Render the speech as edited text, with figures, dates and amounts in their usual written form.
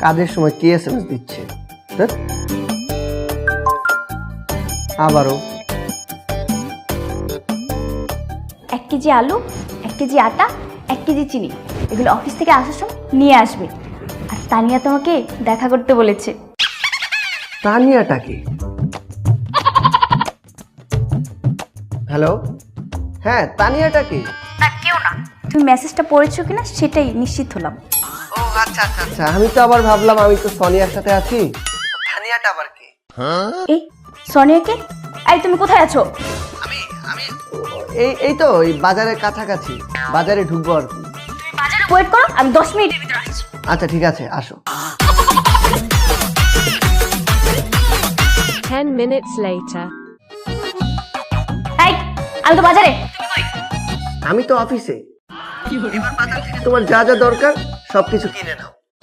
কাজের সময় কে এসএমএস দিচ্ছে? ধ্যাৎ। আবারও 1 কেজি আলু, 1 কেজি আটা, 1 কেজি চিনি, এগুলো অফিস থেকে আসার সময় নিয়ে আসবে। আর তানিয়া তোমাকে দেখা করতে বলেছে। তানিয়াটা কি? হ্যালো, হ্যাঁ তানিয়াটা কি? না কেউ না, তুমি মেসেজটা পড়েছো কিনা সেটাই নিশ্চিত হলাম। ও আচ্ছা আচ্ছা আচ্ছা, আমি তো আবার ভাবলাম আমি তো সোনিয়ার সাথে আছি। তানিয়াটা আবার কি? এই সোনিয়াকে, এই তুমি কোথায় আছো? আমি আমি এই তো এই বাজারের কাছাকাছি, বাজারে ঢুকবো আর কি। তুমি বাজারে ওয়েট করো, আমি 10 মিনিটের ভিতরে আসছি। আচ্ছা ঠিক আছে, আসো। 10 minutes later. এই আমি তো বাজারে, তুমি কই? আমি তো অফিসে। এবার বাজার থেকে তোমার যা যা দরকার সবকিছু কিনে নাও।